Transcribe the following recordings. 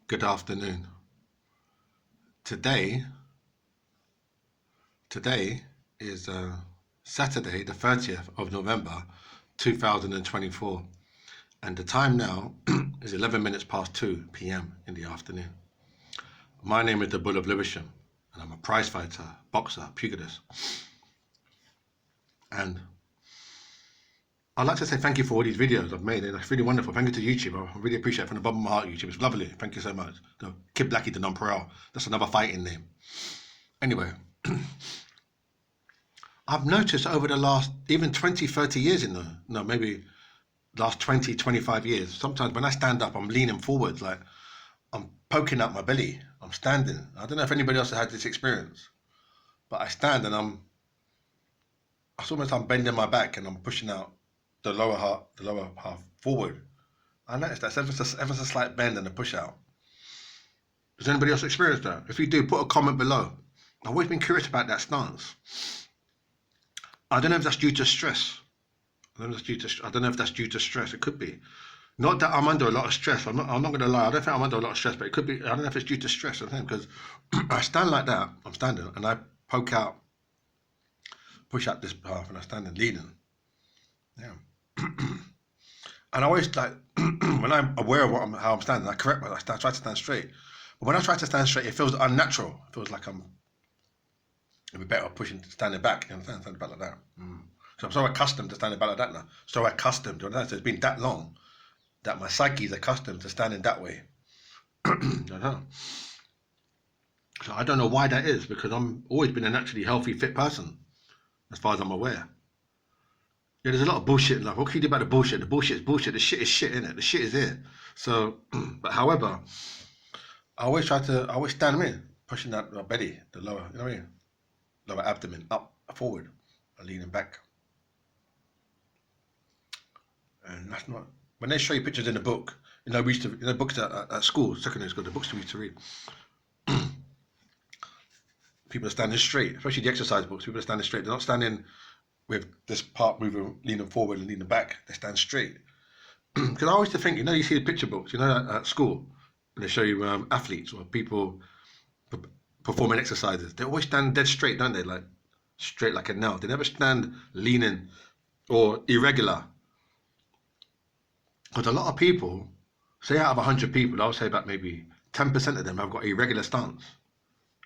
Good afternoon. Today, today is Saturday, the 30th of November, 2024, and the time now is 11 minutes past 2 p.m. in the afternoon. My name is the Bull of Lewisham, and I'm a prize fighter, boxer, pugilist. And I'd like to say thank you for all these videos I've made. It's really wonderful. Thank you to YouTube. I really appreciate it from the bottom of my heart, YouTube. It's lovely. Thank you so much. The Kid Blackie, the Nonpareil. That's another fighting name. Anyway, I've noticed over the last even 20, 30 years maybe last 20, 25 years, sometimes when I stand up, I'm leaning forwards, like I'm poking out my belly. I'm standing. I don't know if anybody else has had this experience, but I stand and it's almost I'm bending my back and I'm pushing out the lower half forward. I noticed that's ever so slight bend and a push out. Does anybody else experience that? If you do, put a comment below. I've always been curious about that stance. I don't know if that's due to stress. I don't know if that's due to stress. It could be. Not that I'm under a lot of stress. I'm not going to lie. I don't think I'm under a lot of stress, but it could be. I don't know if it's due to stress. I think because I stand like that. I'm standing and I push out this half, and I'm standing leaning. Yeah. And I always like when I'm aware of how I'm standing, I correct myself. I try to stand straight. But when I try to stand straight, it feels unnatural. It feels like it'd be better standing back. You understand? Standing back like that. So I'm so accustomed to standing back like that now. So accustomed. You understand? So it's been that long that my psyche is accustomed to standing that way. I don't know. So I don't know why that is, because I'm always been a naturally healthy, fit person, as far as I'm aware. Yeah, there's a lot of bullshit in life. What can you do about the bullshit? The bullshit is bullshit. The shit is shit, innit? The shit is here. So, but however, I always stand in, pushing that belly, the lower, you know what I mean? Lower abdomen up, forward, and leaning back. And that's not, when they show you pictures in the book, we used to, books at school, secondary school, the books we used to read, people are standing straight, especially the exercise books, people are standing straight. They're not standing with this part moving, leaning forward and leaning back. They stand straight. Because I always think, you see the picture books, at school, and they show you athletes or people performing exercises. They always stand dead straight, don't they? Like straight like a nail. They never stand leaning or irregular. Because a lot of people, say out of 100 people, I would say about maybe 10% of them have got an irregular stance.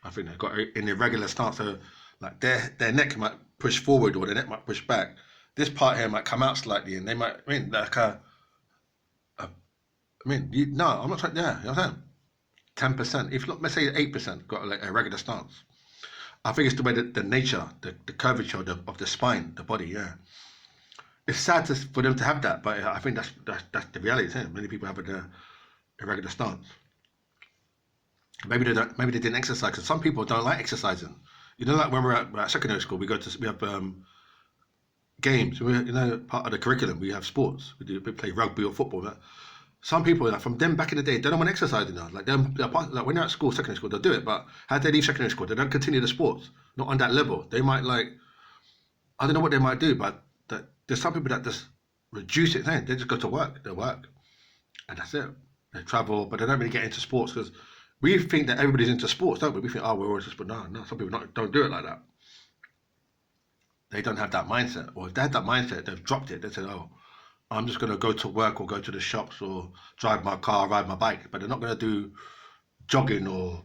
I think they've got an irregular stance. So like their neck might push forward or their neck might push back. This part here might come out slightly, and they might, I'm not trying, yeah, you know what I'm saying? 10%, if not, let's say 8% got like a regular stance. I think it's the way that the nature, the curvature of the spine, the body, yeah. It's sad for them to have that, but I think that's the reality, isn't it? Many people have a irregular stance. Maybe they didn't exercise, because some people don't like exercising. Like when we're at secondary school, we have games. Part of the curriculum, we have sports. We play rugby or football. Some people, from them back in the day, they don't want to exercise enough. Like when they're at school, secondary school, they'll do it. But how they leave secondary school, they don't continue the sports. Not on that level. They might I don't know what they might do, but there's some people that just reduce it. They just go to work. They work, and that's it. They travel, but they don't really get into sports, because we think that everybody's into sports, don't we? We think, we're always but no. Some people don't do it like that. They don't have that mindset, or if they had that mindset, they've dropped it. They said, I'm just going to go to work or go to the shops or drive my car, ride my bike, but they're not going to do jogging or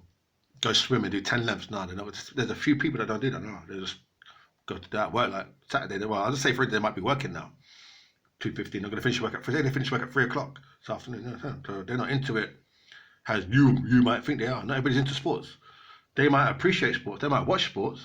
go swim and do 10 lengths. No, there's a few people that don't do that. No, they just go to that work like Saturday. I'll just say for instance, they might be working now, 2:15. They're going to finish work at 3. They finish work at 3 o'clock this afternoon. So they're not into it as you might think they are. Not everybody's into sports. They might appreciate sports. They might watch sports.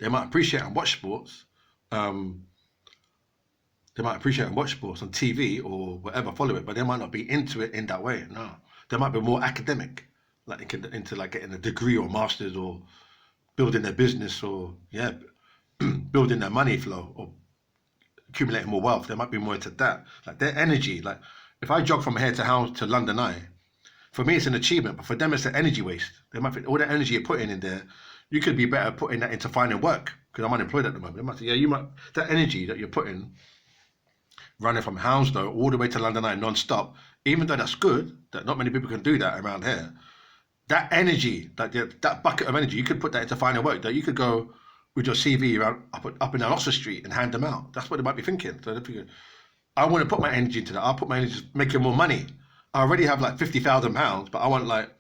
They might appreciate and watch sports. They might appreciate and watch sports on TV or whatever, follow it, but they might not be into it in that way. No, they might be more academic, like into like getting a degree or masters or building their business or building their money flow or accumulating more wealth. They might be more into that. Like their energy. Like if I jog from here to London Eye, for me it's an achievement, but for them it's an energy waste. They might think all that energy you're putting in there, you could be better putting that into finding work, because I'm unemployed at the moment. They might say, that energy that you're putting running from Hounslow all the way to London Eye non-stop, even though that's good, that not many people can do that around here, that energy, that bucket of energy, you could put that into finding work. That you could go with your CV around up and down Oxford Street and hand them out. That's what they might be thinking. So they're thinking, I want to put my energy into that. I'll put my energy making more money. I already have like £50,000, but I want like,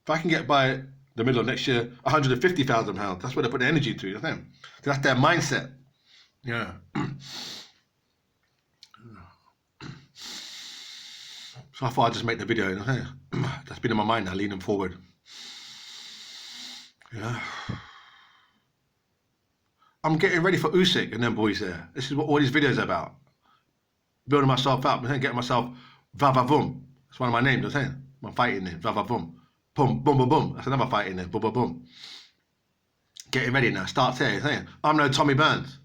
if I can get by the middle of next year, £150,000. That's what they put the energy into. You know? So that's their mindset. Yeah. So I thought I'd just make the video. You know? That's been in my mind now, leaning forward. Yeah. I'm getting ready for Usyk and them boys there. This is what all these videos are about. Building myself up, getting myself Vavavoom. That's one of my names, I'm saying. My fighting name, Vavavoom. Boom, boom, boom, boom. That's another fighting name, boom, boom, boom. Getting ready now. Starts here, saying, I'm no Tommy Burns.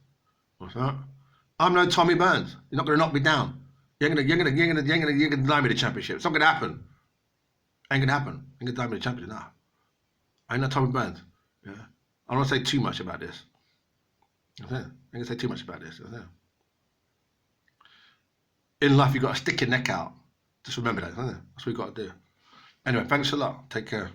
What's that? I'm no Tommy Burns. You're not gonna knock me down. You're gonna deny me the championship. It's not gonna happen. Ain't gonna happen. Ain't gonna deny me the championship. Nah. I ain't no Tommy Burns. Yeah. I don't want to say too much about this. I ain't gonna say too much about this. In life, you got to stick your neck out. Just remember that. That's what you got to do. Anyway, thanks a lot. Take care.